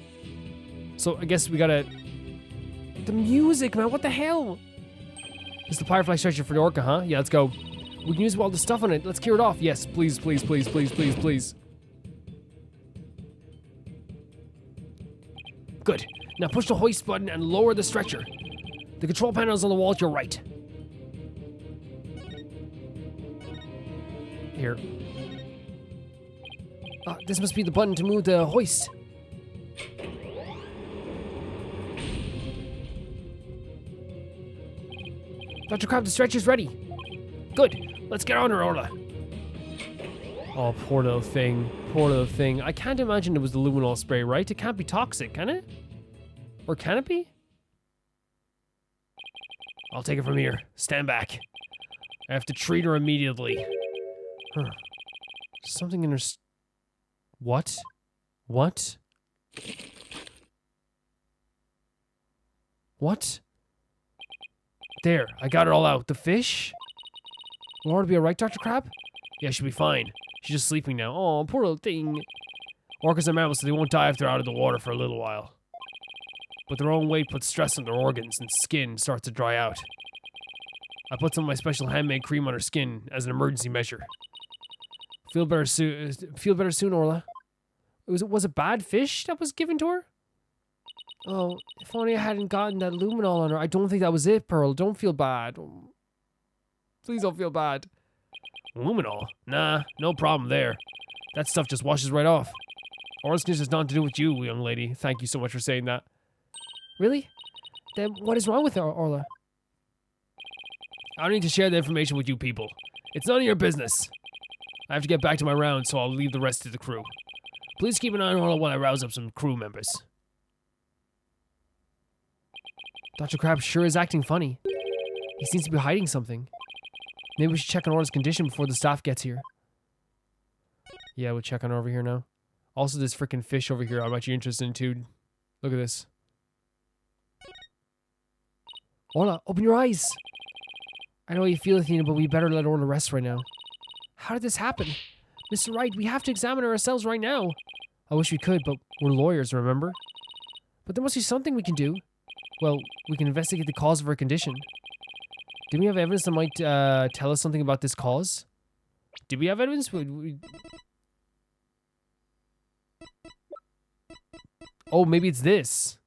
So I guess we gotta... The music, man. What the hell? It's the pirate flag stretcher for the Orca, huh? Yeah, let's go. We can use all the stuff on it. Let's clear it off. Yes, please, please, please, please, please, please. Good. Now push the hoist button and lower the stretcher. The control panel is on the wall at your right. Here. This must be the button to move the hoist. Dr. Crab, the stretcher's ready. Good. Let's get on her, Orla. Oh, poor little thing. Poor little thing. I can't imagine it was the luminol spray, right? It can't be toxic, can it? Or can it be? I'll take it from here. Stand back. I have to treat her immediately. Huh. Something in her... What? What? What? There, I got it all out. The fish? You want her to be alright, Dr. Crab? Yeah, she'll be fine. She's just sleeping now. Oh, poor little thing. Orcas are mammals, so they won't die if they're out of the water for a little while. But their own weight puts stress on their organs and skin starts to dry out. I put some of my special handmade cream on her skin as an emergency measure. Feel better soon, Orla. Was it bad fish that was given to her? Oh, if only I hadn't gotten that luminol on her. I don't think that was it, Pearl. Don't feel bad. Please don't feel bad. Luminol? Nah, no problem there. That stuff just washes right off. Orla's condition has nothing to do with you, young lady. Thank you so much for saying that. Really? Then what is wrong with Orla? I don't need to share the information with you people. It's none of your business. I have to get back to my round, so I'll leave the rest to the crew. Please keep an eye on Orla while I rouse up some crew members. Dr. Crab sure is acting funny. He seems to be hiding something. Maybe we should check on Orla's condition before the staff gets here. Yeah, we'll check on her over here now. Also, this freaking fish over here I'm actually interested in too. Look at this. Orla, open your eyes. I know how you feel, Athena, but we better let Orla rest right now. How did this happen? Mr. Wright, we have to examine her ourselves right now. I wish we could, but we're lawyers, remember? But there must be something we can do. Well, we can investigate the cause of her condition. Do we have evidence that might tell us something about this cause? Did we have evidence? Oh, maybe it's this.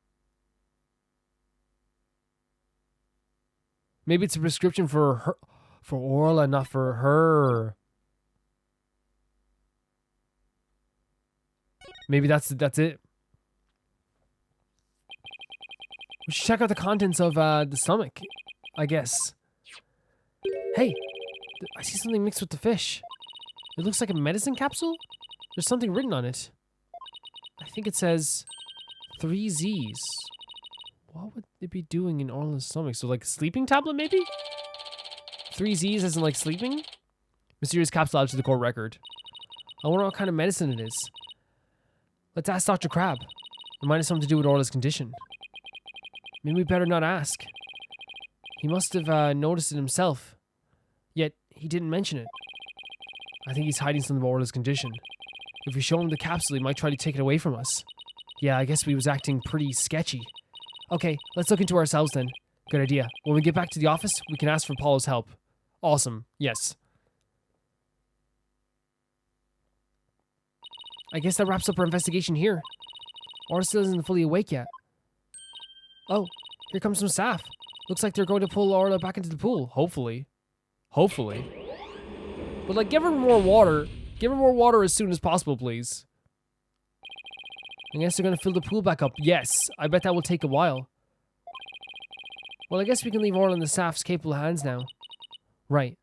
Maybe it's a prescription for her, for Orla, not for her. Maybe that's it. We should check out the contents of the stomach, I guess. Hey, I see something mixed with the fish. It looks like a medicine capsule. There's something written on it. I think it says 3 Z's. What would it be doing in Orla's stomach? So like a sleeping tablet maybe? 3 Z's as in like sleeping? Mysterious capsule added to the court record. I wonder what kind of medicine it is. Let's ask Dr. Crab. It might have something to do with Orla's condition. Maybe we better not ask. He must have noticed it himself. Yet, he didn't mention it. I think he's hiding something about Orla's condition. If we show him the capsule, he might try to take it away from us. Yeah, I guess he was acting pretty sketchy. Okay, let's look into ourselves then. Good idea. When we get back to the office, we can ask for Paulo's help. Awesome. Yes. I guess that wraps up our investigation here. Orla still isn't fully awake yet. Oh, here comes some staff. Looks like they're going to pull Orla back into the pool. Hopefully. Hopefully. But like, give her more water. Give her more water as soon as possible, please. I guess they're going to fill the pool back up. Yes, I bet that will take a while. Well, I guess we can leave Orla in the staff's capable hands now. Right.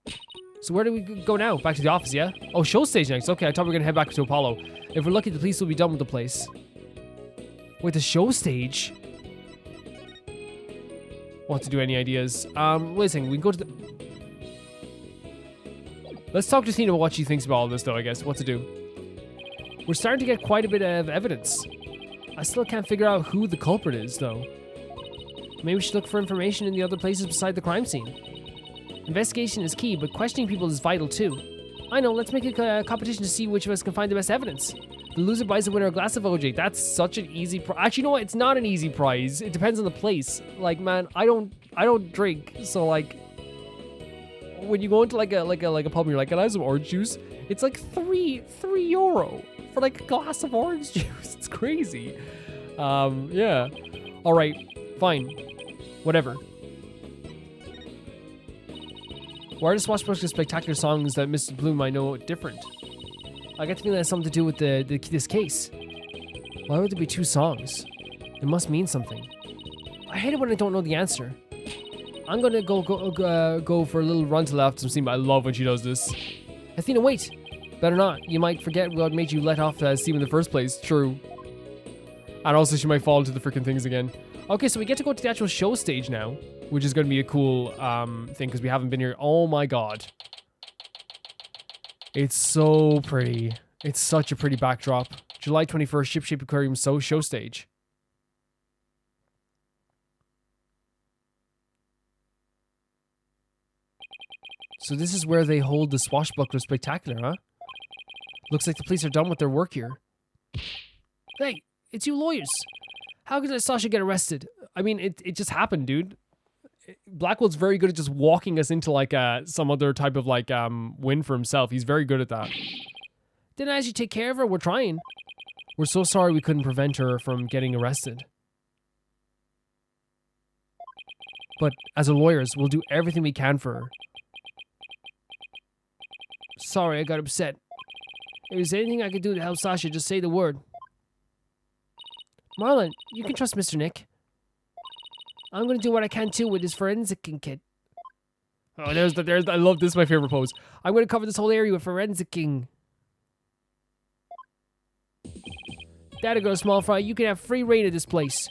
So where do we go now? Back to the office, yeah? Oh, show stage next. Okay, I thought we were going to head back to Apollo. If we're lucky, the police will be done with the place. Wait, the show stage? Want to do any ideas? Wait a second. We can go to the... Let's talk to Tina about what she thinks about all this, though, I guess. What to do. We're starting to get quite a bit of evidence. I still can't figure out who the culprit is, though. Maybe we should look for information in the other places beside the crime scene. Investigation is key, but questioning people is vital too. I know, let's make a competition to see which of us can find the best evidence. The loser buys the winner a glass of OJ. That's such an easy prize. Actually, you know what? It's not an easy prize. It depends on the place. Like, man, I don't drink, so like, when you go into like a pub and you're like, can I have some orange juice? It's like €3 for like a glass of orange juice. It's crazy. Yeah. All right, fine, whatever. Why are the Swashbuckler Spectacular songs that Mr. DePlume might know different? I get the feeling it has something to do with this case. Why would there be 2 songs? It must mean something. I hate it when I don't know the answer. I'm gonna go for a little run to the left some steam. I love when she does this. Athena, wait! Better not. You might forget what made you let off steam in the first place. True. And also she might fall into the freaking things again. Okay, so we get to go to the actual show stage now, which is going to be a cool thing because we haven't been here. Oh my god. It's so pretty. It's such a pretty backdrop. July 21st, Ship Shape Aquarium show stage. So this is where they hold the Swashbuckler Spectacular, huh? Looks like the police are done with their work here. Hey, it's you lawyers. How could Sasha get arrested? I mean, it just happened, dude. Blackwell's very good at just walking us into like some other type of like win for himself. He's very good at that. Didn't I actually take care of her? We're trying. We're so sorry we couldn't prevent her from getting arrested. But as a lawyers, we'll do everything we can for her. Sorry, I got upset. If there's anything I can do to help Sasha, just say the word. Marlon, you can trust Mr. Nick. I'm gonna do what I can too with his forensicing kit. Oh, I love this, my favorite pose. I'm gonna cover this whole area with forensicing. That girl, small fry, you can have free reign of this place.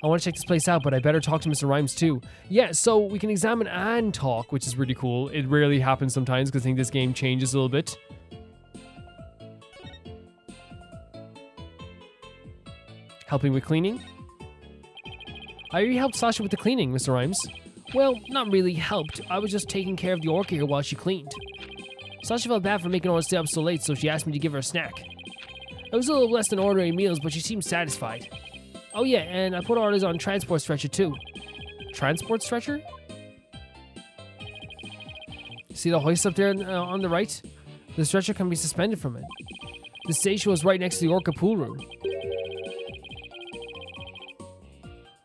I want to check this place out, but I better talk to Mr. Rhymes too. Yeah, so we can examine and talk, which is really cool. It rarely happens sometimes because I think this game changes a little bit. Helping with cleaning? I already helped Sasha with the cleaning, Mr. Rhymes. Well, not really helped. I was just taking care of the Orca here while she cleaned. Sasha felt bad for making Orla stay up so late, so she asked me to give her a snack. It was a little less than ordinary meals, but she seemed satisfied. Oh yeah, and I put Orla's on transport stretcher too. Transport stretcher? See the hoist up there on the right? The stretcher can be suspended from it. The station was right next to the Orca pool room.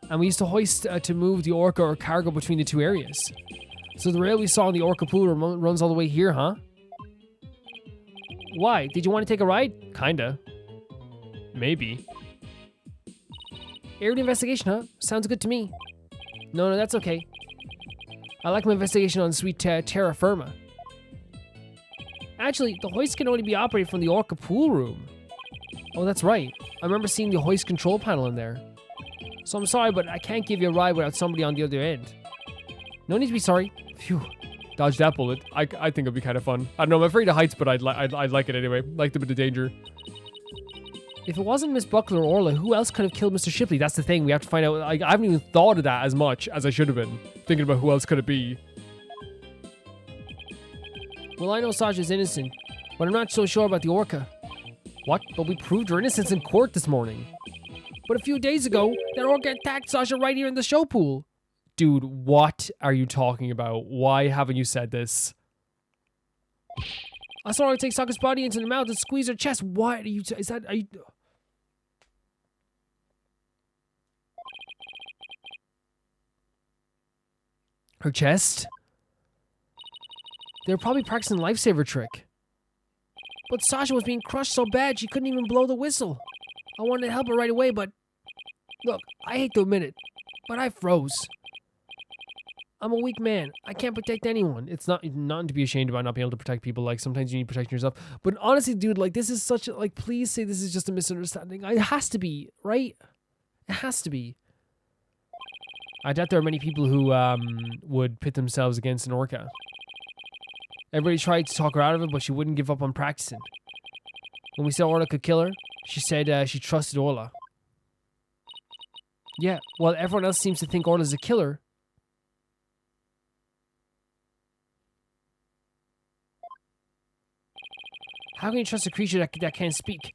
And we used to hoist to move the Orca or cargo between the two areas. So the rail we saw in the Orca pool room runs all the way here, huh? Why? Did you want to take a ride? Kinda. Maybe. Area investigation, huh? Sounds good to me. No, that's okay. I like my investigation on sweet terra firma. Actually, the hoist can only be operated from the Orca pool room. Oh, that's right. I remember seeing the hoist control panel in there. So I'm sorry, but I can't give you a ride without somebody on the other end. No need to be sorry. Phew. Dodge that bullet. I think it'd be kind of fun. I don't know, I'm afraid of heights, but I'd like it anyway. Like the bit of danger. If it wasn't Miss Buckler or Orla, who else could have killed Mr. Shipley? That's the thing. We have to find out. I haven't even thought of that as much as I should have been. Thinking about who else could it be. Well, I know Sasha's innocent, but I'm not so sure about the Orca. What? But we proved her innocence in court this morning. But a few days ago, that Orca attacked Sasha right here in the show pool. Dude, what are you talking about? Why haven't you said this? I saw her take Sasha's body into the mouth and squeeze her chest. What are you... are you... Her chest? They were probably practicing lifesaver trick. But Sasha was being crushed so bad she couldn't even blow the whistle. I wanted to help her right away, but... Look, I hate to admit it, but I froze. I'm a weak man. I can't protect anyone. It's nothing to be ashamed about not being able to protect people. Like, sometimes you need protecting yourself. But honestly, dude, like, this is such a... Like, please say this is just a misunderstanding. It has to be, right? It has to be. I doubt there are many people who would pit themselves against an Orca. Everybody tried to talk her out of it, but she wouldn't give up on practicing. When we said Orla could kill her, she said she trusted Orla. Yeah, well, everyone else seems to think Orla's a killer. How can you trust a creature that can't speak?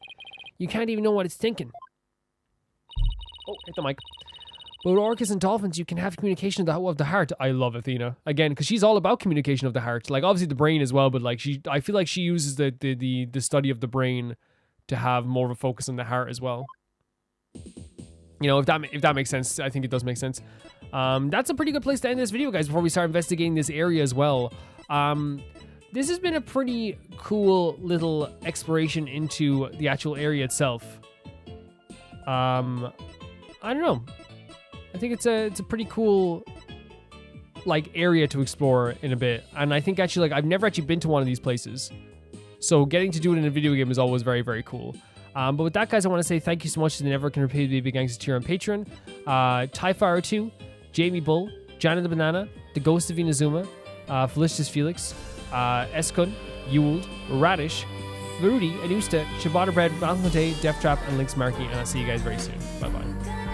You can't even know what it's thinking. Oh, hit the mic. But with orcas and dolphins, you can have communication of the heart. I love Athena. Again, because she's all about communication of the heart. Like, obviously the brain as well, but like I feel like she uses the study of the brain to have more of a focus on the heart as well. You know, if that makes sense, I think it does make sense. That's a pretty good place to end this video, guys, before we start investigating this area as well. This has been a pretty cool little exploration into the actual area itself. I don't know. I think it's a pretty cool, like, area to explore in a bit. And I think actually, like, I've never actually been to one of these places. So getting to do it in a video game is always very, very cool. But with that, guys, I want to say thank you so much to the Never Can Repeat Baby Gangsters tier on Patreon. Tyfire2, Jamie Bull, Janet the Banana, The Ghost of Inazuma, Felicitas Felix, Eskun, Yuld, Radish, Fruity, Anusta, Ciabatta Bread, Valente, Death Trap, and Lynx Markey. And I'll see you guys very soon. Bye-bye.